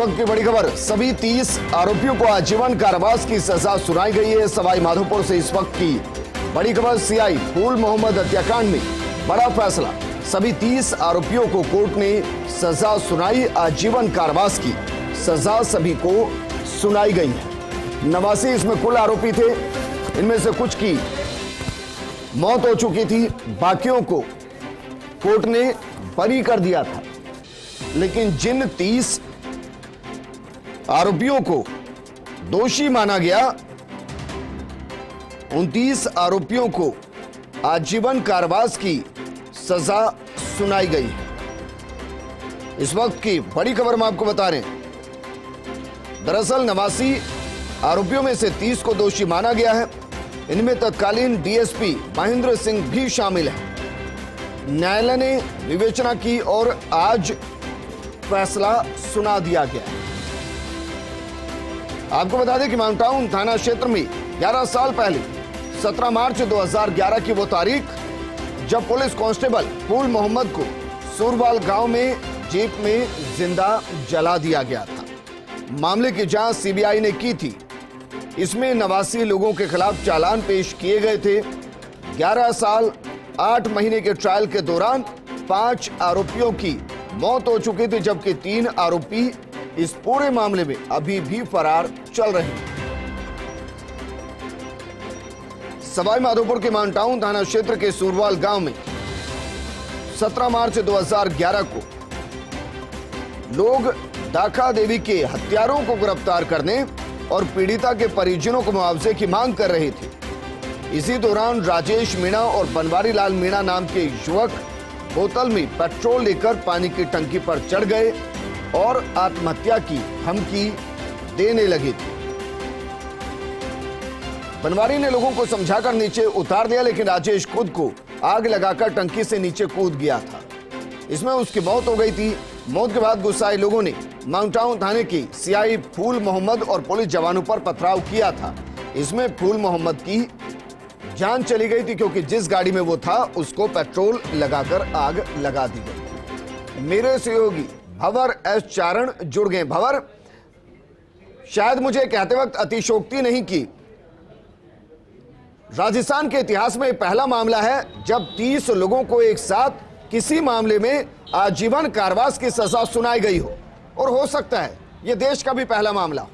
वक्त की बड़ी खबर, सभी 30 आरोपियों को आजीवन कारावास की सजा सुनाई गई है। सवाई माधोपुर से इस वक्त की बड़ी खबर, सीआई फूल मोहम्मद हत्याकांड में बड़ा फैसला। सभी 30 आरोपियों को कोर्ट ने सजा सुनाई, आजीवन कारावास की सजा सभी को सुनाई गई है। 89 इसमें कुल आरोपी थे, इनमें से कुछ की मौत हो चुकी थी, बाकियों को कोर्ट ने बरी कर दिया था। लेकिन जिन 30 आरोपियों को दोषी माना गया, उन 30 आरोपियों को आजीवन कारावास की सजा सुनाई गई है। इस वक्त की बड़ी खबर हम आपको बता रहे हैं। दरअसल 89 आरोपियों में से 30 को दोषी माना गया है। इनमें तत्कालीन डीएसपी महेंद्र सिंह भी शामिल है। न्यायालय ने विवेचना की और आज फैसला सुना दिया गया है। आपको बता दें कि माउंटाउन थाना क्षेत्र में 11 साल पहले 17 मार्च 2011 की वो तारीख जब पुलिस कांस्टेबल फूल मोहम्मद को सूरवाल गांव में जीप में जिंदा जला दिया गया था। मामले की जांच सीबीआई ने की थी। इसमें 89 लोगों के खिलाफ चालान पेश किए गए थे। 11 साल 8 महीने के ट्रायल के दौरान 5 आरोपियों की मौत हो चुकी थी, जबकि 3 आरोपी इस पूरे मामले में अभी भी फरार चल रहे हैं। सवाई माधोपुर के माउंटाउन थाना क्षेत्र के सूरवाल गांव में 17 मार्च 2011 को लोग दाखा देवी के हत्यारों को गिरफ्तार करने और पीड़िता के परिजनों को मुआवजे की मांग कर रहे थे। इसी दौरान राजेश मीणा और बनवारी लाल मीणा नाम के युवक बोतल में पेट्रोल लेकर पानी की टंकी पर चढ़ गए और आत्महत्या की धमकी देने लगे थे। बनवारी ने लोगों को समझाकर नीचे उतार दिया, लेकिन राजेश खुद को आग लगाकर टंकी से नीचे कूद गया था। इसमें उसकी मौत हो गई थी। मौत के बाद गुस्साए लोगों ने माउंटाउन थाने की सीआई फूल मोहम्मद और पुलिस जवानों पर पथराव किया था। इसमें फूल मोहम्मद की जान चली गई थी, क्योंकि जिस गाड़ी में वो था उसको पेट्रोल लगाकर आग लगा दी गई। मेरे सहयोगी भंवर एस चारण जुड़ गए। भंवर, शायद मुझे कहते वक्त अतिशोक्ति नहीं की, राजस्थान के इतिहास में पहला मामला है जब 30 लोगों को एक साथ किसी मामले में आजीवन कारावास की सजा सुनाई गई हो, और हो सकता है यह देश का भी पहला मामला हो।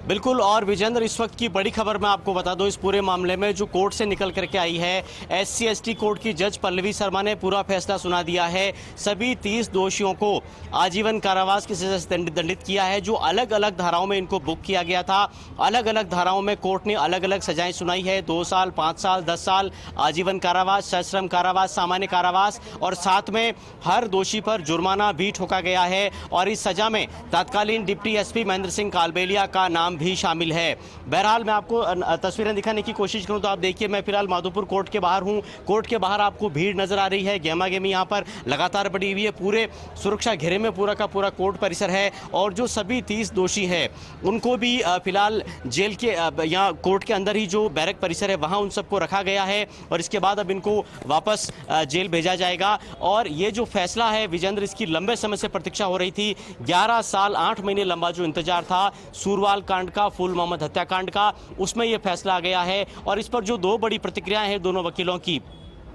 बिल्कुल। और विजेंद्र, इस वक्त की बड़ी खबर मैं आपको बता दूं, इस पूरे मामले में जो कोर्ट से निकल करके आई है, SC/ST कोर्ट की जज पल्लवी शर्मा ने पूरा फैसला सुना दिया है। सभी 30 दोषियों को आजीवन कारावास की सजा से दंडित किया है। जो अलग अलग धाराओं में इनको बुक किया गया था, अलग अलग धाराओं में कोर्ट ने अलग अलग सजाएं सुनाई है। 2 साल, 5 साल, 10 साल, आजीवन कारावास, सश्रम कारावास, सामान्य कारावास, और साथ में हर दोषी पर जुर्माना भी ठोका गया है। और इस सजा में तत्कालीन डिप्टी SP महेंद्र सिंह कालबेलिया का नाम भी शामिल है। बहरहाल मैं आपको तस्वीरें दिखाने की कोशिश करूं तो आप देखिए, मैं फिलहाल माधोपुर कोर्ट के बाहर हूं। कोर्ट के बाहर आपको भीड़ नजर आ रही है, गेमा गेमी यहां पर लगातार बढ़ी हुई है। पूरे सुरक्षा घेरे में पूरा का पूरा कोर्ट परिसर है। और जो सभी 30 दोषी हैं उनको भी फिलहाल जेल के यहाँ कोर्ट के अंदर ही जो बैरक परिसर है वहां उन सबको रखा गया है, और इसके बाद अब इनको वापस जेल भेजा जाएगा। और ये जो फैसला है विजेंद्र, इसकी लंबे समय से प्रतीक्षा हो रही थी। 11 साल 8 महीने लंबा जो इंतजार था सूरवाल कांड का, फूल मोहम्मद हत्याकांड का, उसमें यह फैसला आ गया है। और इस पर जो 2 बड़ी प्रतिक्रियाएं हैं दोनों वकीलों की,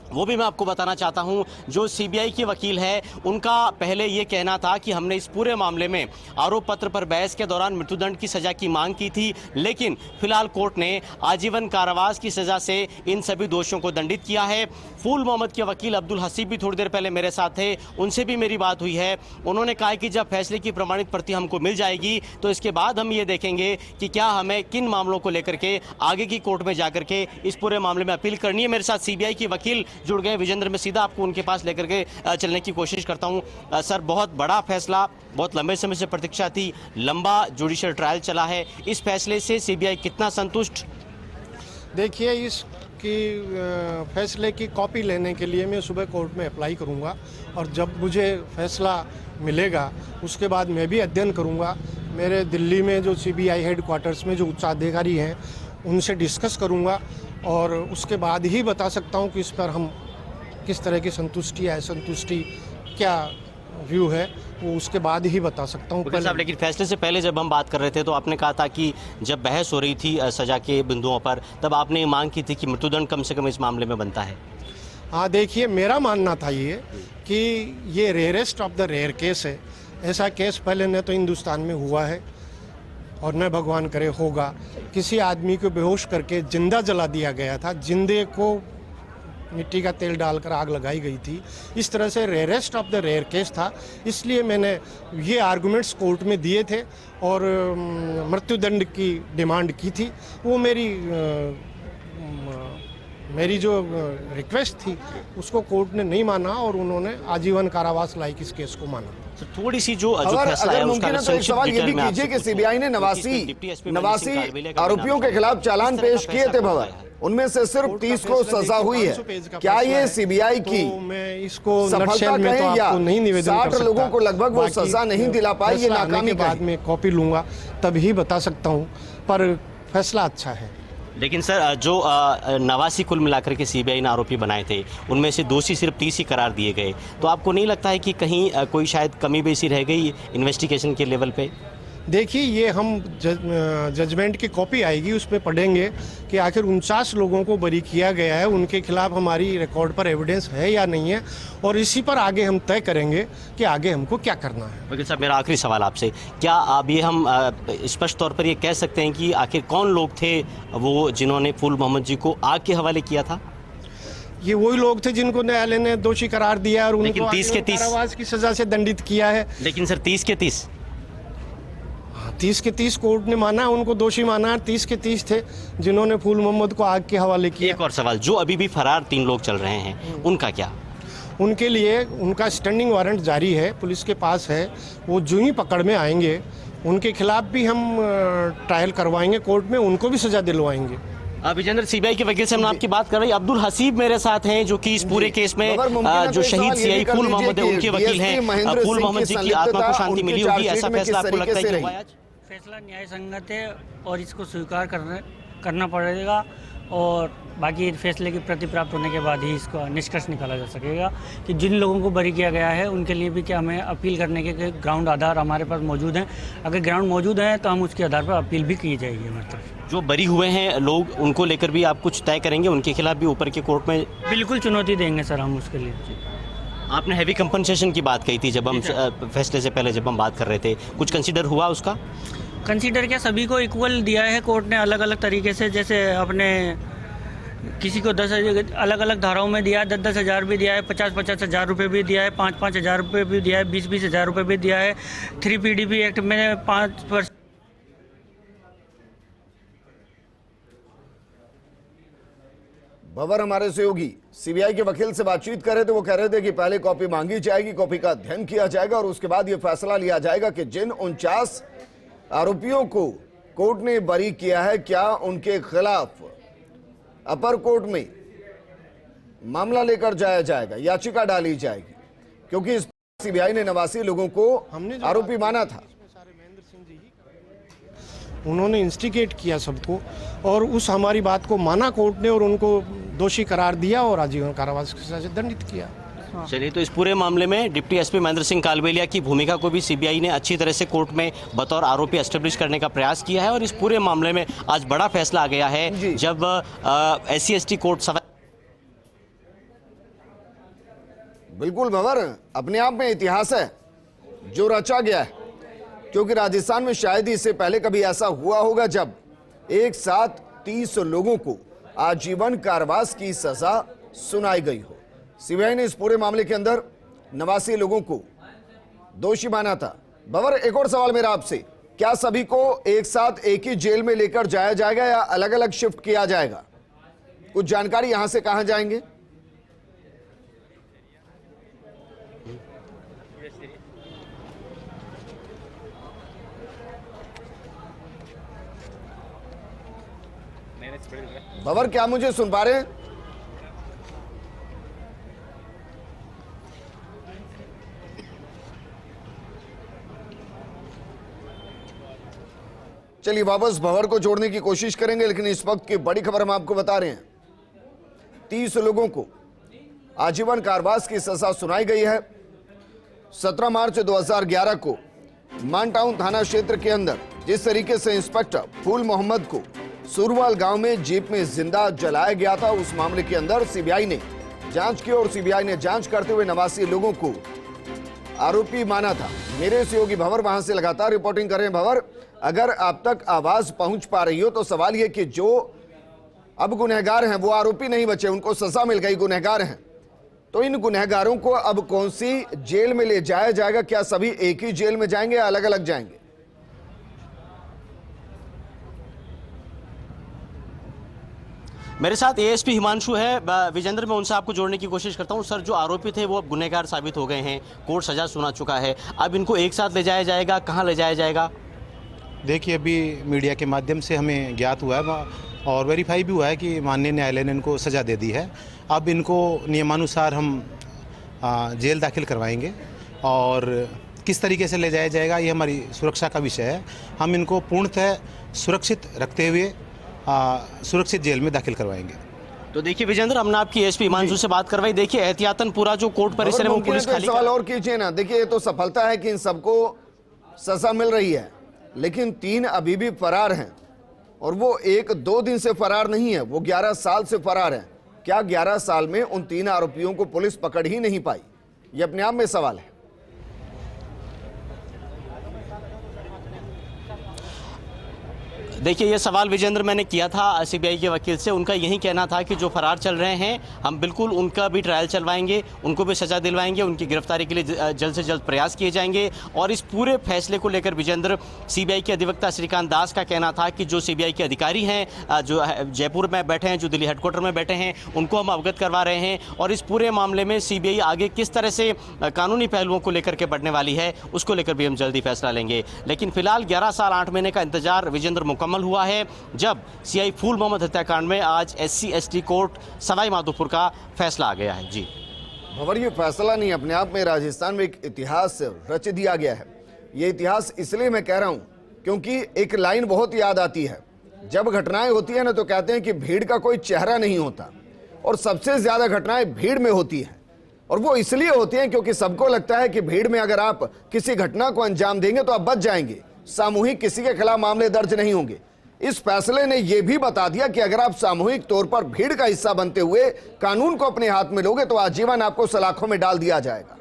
वो भी मैं आपको बताना चाहता हूं। जो सीबीआई के वकील है, उनका पहले ये कहना था कि हमने इस पूरे मामले में आरोप पत्र पर बहस के दौरान मृत्युदंड की सजा की मांग की थी, लेकिन फिलहाल कोर्ट ने आजीवन कारावास की सजा से इन सभी दोषियों को दंडित किया है। फूल मोहम्मद के वकील अब्दुल हसीब भी थोड़ी देर पहले मेरे साथ थे, उनसे भी मेरी बात हुई है। उन्होंने कहा कि जब फैसले की प्रमाणित प्रति हमको मिल जाएगी तो इसके बाद हम ये देखेंगे कि क्या हमें किन मामलों को लेकर के आगे की कोर्ट में जाकर के इस पूरे मामले में अपील करनी है। मेरे साथ सीबीआई के वकील जुड़ गए। विजेंद्र, मैं सीधा आपको उनके पास लेकर के चलने की कोशिश करता हूं। सर, बहुत बड़ा फैसला, बहुत लंबे समय से प्रतीक्षा थी, लंबा जुडिशियल ट्रायल चला है, इस फैसले से सीबीआई कितना संतुष्ट? देखिए, इस की फैसले की कॉपी लेने के लिए मैं सुबह कोर्ट में अप्लाई करूंगा, और जब मुझे फैसला मिलेगा उसके बाद मैं भी अध्ययन करूंगा। मेरे दिल्ली में जो सीबीआई हेडक्वार्टर्स में जो उच्चाधिकारी हैं उनसे डिस्कस करूंगा, और उसके बाद ही बता सकता हूं कि इस पर हम किस तरह की संतुष्टि है, असंतुष्टि, क्या व्यू है, वो उसके बाद ही बता सकता हूँ। वकील साहब, लेकिन फैसले से पहले जब हम बात कर रहे थे तो आपने कहा था कि जब बहस हो रही थी सजा के बिंदुओं पर, तब आपने मांग की थी कि मृत्युदंड कम से कम इस मामले में बनता है। हाँ, देखिए, मेरा मानना था ये कि ये rarest of the rare case है। ऐसा केस पहले न तो हिंदुस्तान में हुआ है और न भगवान करे होगा। किसी आदमी को बेहोश करके जिंदा जला दिया गया था, जिंदे को मिट्टी का तेल डालकर आग लगाई गई थी। इस तरह से rarest of the rare case था, इसलिए मैंने ये आर्गुमेंट्स कोर्ट में दिए थे और मृत्युदंड की डिमांड की थी। वो मेरी जो रिक्वेस्ट थी उसको कोर्ट ने नहीं माना और उन्होंने आजीवन कारावास लायक इस केस को माना। तो थोड़ी सी जो अगर फैसला है मुमकिन है तो एक सवाल ये भी कीजिए कि सीबीआई ने 89 आरोपियों के खिलाफ चालान पेश किए थे भंवर, उनमें से सिर्फ 30 को सजा हुई है। क्या ये सीबीआई की मैं इसको सफलता कहें या 60 लोगों को लगभग वो सजा नहीं दिला पाई, ये नाकामी के बाद में कॉपी लूंगा तभी बता सकता हूँ, पर फैसला अच्छा है। लेकिन सर, जो 89 कुल मिलाकर के सीबीआई ने आरोपी बनाए थे, उनमें से दोषी सिर्फ 30 ही करार दिए गए, तो आपको नहीं लगता है कि कहीं कोई शायद कमी बेसी रह गई इन्वेस्टिगेशन के लेवल पे? देखिए, ये हम जजमेंट की कॉपी आएगी, उस पर पढ़ेंगे कि आखिर 49 लोगों को बरी किया गया है, उनके खिलाफ हमारी रिकॉर्ड पर एविडेंस है या नहीं है, और इसी पर आगे हम तय करेंगे कि आगे हमको क्या करना है। वकील साहब, मेरा आखिरी सवाल आपसे, क्या अब ये हम स्पष्ट तौर पर ये कह सकते हैं कि आखिर कौन लोग थे वो जिन्होंने फूल मोहम्मद जी को आग के हवाले किया था? ये वही लोग थे जिनको न्यायालय ने दोषी करार दिया और उनको 30 के 30 कारावास की सजा से दंडित किया है। लेकिन सर, 30 के 30 30 के 30 कोर्ट ने माना, उनको दोषी माना। 30 के 30 थे जिन्होंने फूल मोहम्मद को आग के हवाले किया। एक और सवाल, जो अभी भी फरार 3 लोग चल रहे हैं, उनका क्या? उनके लिए उनका स्टैंडिंग वारंट जारी है, पुलिस के पास है। वो जो ही पकड़ में आएंगे उनके खिलाफ भी हम ट्रायल करवाएंगे कोर्ट में, उनको भी सजा दिलवाएंगे। विजेंद्र, सीबीआई के वकील से हम आपकी बात कर रहे हैं। अब्दुल हसीब मेरे साथ हैं, जो कि इस पूरे केस में जो शहीद सीआई फूल मोहम्मद है उनके वकील हैं। फूल मोहम्मद जी की आत्मा को शांति मिली होगी, ऐसा फैसला आपको लगता है कि हुआ आज? फैसला न्याय संगत है और इसको स्वीकार करना पड़ेगा, और बाकी फैसले की प्रति प्राप्त होने के बाद ही इसका निष्कर्ष निकाला जा सकेगा कि जिन लोगों को बरी किया गया है उनके लिए भी क्या हमें अपील करने के ग्राउंड आधार हमारे पास मौजूद हैं। अगर ग्राउंड मौजूद हैं तो हम उसके आधार पर अपील भी की जाएगी हमारी तरफ। जो बरी हुए हैं लोग, उनको लेकर भी आप कुछ तय करेंगे? उनके खिलाफ भी ऊपर के कोर्ट में बिल्कुल चुनौती देंगे सर हम उसके लिए। आपने हैवी कंपनसेशन की बात कही थी जब हम फैसले से पहले जब हम बात कर रहे थे, कुछ कंसीडर हुआ उसका? कंसीडर क्या, सभी को इक्वल दिया है कोर्ट ने अलग अलग तरीके से। जैसे अपने किसी को 10 अलग अलग धाराओं में दिया है, 10-10 हज़ार भी दिया है, 50-50 हज़ार रुपये भी दिया है, 5-5 हज़ार रुपये भी दिया है, 20-20 हज़ार रुपये भी दिया है। 3 PDP एक्ट में 5%। भंवर हमारे सहयोगी सीबीआई के वकील से बातचीत कर रहे थे। वो कह रहे थे कि पहले कॉपी मांगी जाएगी, कॉपी का अध्ययन किया जाएगा और उसके बाद यह फैसला लिया जाएगा कि जिन 49 आरोपियों को कोर्ट ने बरी किया है, क्या उनके खिलाफ अपर कोर्ट में मामला लेकर जाया जाएगा, याचिका डाली जाएगी, क्योंकि इस सीबीआई ने 89 लोगों को आरोपी माना था। उन्होंने इंस्टिगेट किया सबको और उस हमारी बात को माना कोर्ट ने और उनको दोषी करार दिया और आजीवन कारावास की सजा से दंडित किया। चलिए, तो इस पूरे मामले में डिप्टी एसपी महेंद्र सिंह कालबेलिया की भूमिका को भी सीबीआई ने अच्छी तरह से कोर्ट में बतौर आरोपी एस्टेब्लिश करने का प्रयास किया है और इस पूरे मामले में आज बड़ा फैसला आ गया है जब SC/ST कोर्ट। बिल्कुल भंवर, अपने आप में इतिहास है जो रचा गया है, क्योंकि राजस्थान में शायद ही इससे पहले कभी ऐसा हुआ होगा जब एक साथ 30 लोगों को आजीवन कारावास की सजा सुनाई गई हो। सीबीआई ने इस पूरे मामले के अंदर 89 लोगों को दोषी माना था। भंवर, एक और सवाल मेरा आपसे, क्या सभी को एक साथ एक ही जेल में लेकर जाया जाएगा या अलग अलग शिफ्ट किया जाएगा? कुछ जानकारी यहां से कहां जाएंगे? भंवर, क्या मुझे सुन पा रहे हैं? चलिए वापस भंवर को जोड़ने की कोशिश करेंगे, लेकिन इस वक्त की बड़ी खबर हम आपको बता रहे हैं। 30 लोगों को आजीवन कारावास की सजा सुनाई गई है। 17 मार्च 2011 को मानटाउन थाना क्षेत्र के अंदर जिस तरीके से इंस्पेक्टर फूल मोहम्मद को सूरवाल गांव में जीप में जिंदा जलाया गया था, उस मामले के अंदर सीबीआई ने जांच की और सीबीआई ने जांच करते हुए 89 लोगों को आरोपी माना था। मेरे सहयोगी भंवर वहां से लगातार रिपोर्टिंग कर रहे हैं। भंवर, अगर आप तक आवाज पहुंच पा रही हो तो सवाल यह कि जो अब गुनहगार हैं वो आरोपी नहीं बचे, उनको सजा मिल गई, गुनहगार हैं, तो इन गुनहगारों को अब कौन सी जेल में ले जाया जाएगा? क्या सभी एक ही जेल में जाएंगे या अलग अलग जाएंगे? मेरे साथ एएसपी हिमांशु है। विजेंद्र, मैं उनसे आपको जोड़ने की कोशिश करता हूं। सर, जो आरोपी थे वो अब गुनहगार साबित हो गए हैं, कोर्ट सजा सुना चुका है, अब इनको एक साथ ले जाया जाएगा, कहां ले जाया जाएगा? देखिए, अभी मीडिया के माध्यम से हमें ज्ञात हुआ है और वेरीफाई भी हुआ है कि माननीय न्यायालय ने इनको सज़ा दे दी है। अब इनको नियमानुसार हम जेल दाखिल करवाएंगे और किस तरीके से ले जाया जाएगा ये हमारी सुरक्षा का विषय है। हम इनको पूर्णतः सुरक्षित रखते हुए सुरक्षित जेल में दाखिल करवाएंगे। तो देखिए विजेंद्र, हमने आपकी एसपी हिमांशु से बात करवाई। देखिए, एहतियातन पूरा जो कोर्ट परिसर है वो पुलिस खाली सवाल और कीजिए ना। देखिए, ये तो सफलता है कि इन सबको सजा मिल रही है, लेकिन 3 अभी भी फरार हैं और वो 1-2 दिन से फरार नहीं है, वो 11 साल से फरार है। क्या 11 साल में उन 3 आरोपियों को पुलिस पकड़ ही नहीं पाई? ये अपने आप में सवाल है। देखिए, ये सवाल विजेंद्र मैंने किया था सीबीआई के वकील से। उनका यही कहना था कि जो फरार चल रहे हैं हम बिल्कुल उनका भी ट्रायल चलवाएंगे, उनको भी सजा दिलवाएंगे, उनकी गिरफ्तारी के लिए जल्द से जल्द प्रयास किए जाएंगे। और इस पूरे फैसले को लेकर विजेंद्र, सीबीआई के अधिवक्ता श्रीकांत दास का कहना था कि जो सीबीआई के अधिकारी हैं, जो जयपुर में बैठे हैं, जो दिल्ली हेडक्वार्टर में बैठे हैं, उनको हम अवगत करवा रहे हैं और इस पूरे मामले में सीबीआई आगे किस तरह से कानूनी पहलुओं को लेकर के बढ़ने वाली है उसको लेकर भी हम जल्दी फैसला लेंगे। लेकिन फिलहाल 11 साल 8 महीने का इंतजार विजेंद्र मुकम्मल हुआ है जब सीआई फूल मोहम्मद हत्याकांड में आज SC/ST कोर्ट सवाई माधोपुर का फैसला आ गया है। जी भंवर, ये फैसला नहीं, अपने आप में राजस्थान में एक इतिहास रच दिया गया है। ये इतिहास इसलिए मैं कह रहा हूं क्योंकि एक लाइन बहुत याद आती है। जब घटनाएं होती है ना तो कहते हैं कि भीड़ का कोई चेहरा नहीं होता, और सबसे ज्यादा घटनाएं भीड़ में होती है। और वो इसलिए होती हैं क्योंकि सबको लगता है कि भीड़ में अगर आप किसी घटना को अंजाम देंगे तो आप बच जाएंगे, सामूहिक किसी के खिलाफ मामले दर्ज नहीं होंगे। इस फैसले ने यह भी बता दिया कि अगर आप सामूहिक तौर पर भीड़ का हिस्सा बनते हुए कानून को अपने हाथ में लोगे तो आजीवन आपको सलाखों में डाल दिया जाएगा।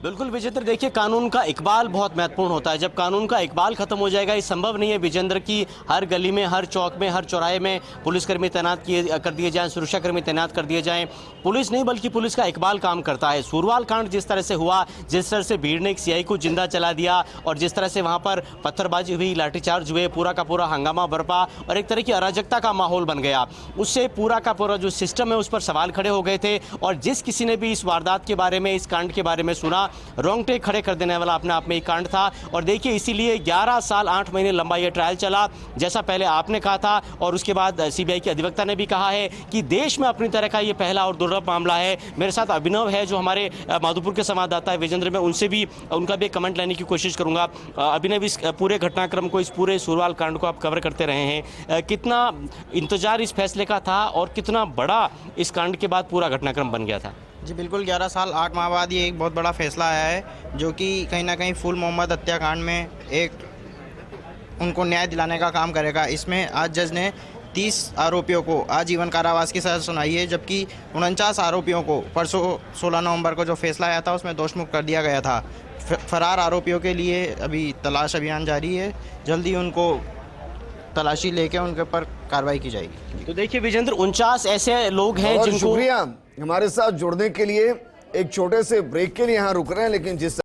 बिल्कुल विजेंद्र, देखिए कानून का इकबाल बहुत महत्वपूर्ण होता है। जब कानून का इकबाल खत्म हो जाएगा, ये संभव नहीं है विजेंद्र की हर गली में, हर चौक में, हर चौराहे में पुलिसकर्मी तैनात कर दिए जाएं, सुरक्षाकर्मी तैनात कर दिए जाएं। पुलिस नहीं बल्कि पुलिस का इकबाल काम करता है। सूरवाल कांड जिस तरह से हुआ, जिस तरह से भीड़ ने एक सीआई को जिंदा चला दिया और जिस तरह से वहां पर पत्थरबाजी हुई, लाठीचार्ज हुए, पूरा का पूरा हंगामा बरपा और एक तरह की अराजकता का माहौल बन गया, उससे पूरा का पूरा जो सिस्टम है उस पर सवाल खड़े हो गए थे। और जिस किसी ने भी इस वारदात के बारे में, इस कांड के बारे में सुना, रोंगटे खड़े कर देने वाला अपने आप में एक कांड था। और देखिए, इसीलिए 11 साल 8 महीने लंबा ये ट्रायल चला, जैसा पहले आपने कहा था और उसके बाद सीबीआई के अधिवक्ता ने भी कहा है कि देश में अपनी तरह का ये पहला और दुर्लभ मामला है। मेरे साथ अभिनव है जो हमारे माधोपुर के संवाददाता है विजेंद्र, में उनसे भी उनका भी कमेंट लेने की कोशिश करूंगा। अभिनव, इस पूरे घटनाक्रम को, इस पूरे सूरवाल कांड को आप कवर करते रहे हैं, कितना इंतजार इस फैसले का था और कितना बड़ा इस कांड के बाद पूरा घटनाक्रम बन गया था? जी बिल्कुल, 11 साल 8 माह बाद ये एक बहुत बड़ा फैसला आया है जो कि कहीं ना कहीं फूल मोहम्मद हत्याकांड में एक उनको न्याय दिलाने का काम करेगा। इसमें आज जज ने 30 आरोपियों को आजीवन कारावास की सजा सुनाई है, जबकि 49 आरोपियों को परसों 16 नवंबर को जो फैसला आया था उसमें दोषमुक्त कर दिया गया था। फरार आरोपियों के लिए अभी तलाश अभियान जारी है, जल्दी उनको तलाशी लेके उनके ऊपर कार्रवाई की जाएगी। तो देखिए विजेंद्र, 49 ऐसे लोग हैं जिनको, शुक्रिया हमारे साथ जुड़ने के लिए। एक छोटे से ब्रेक के लिए यहाँ रुक रहे हैं, लेकिन जिस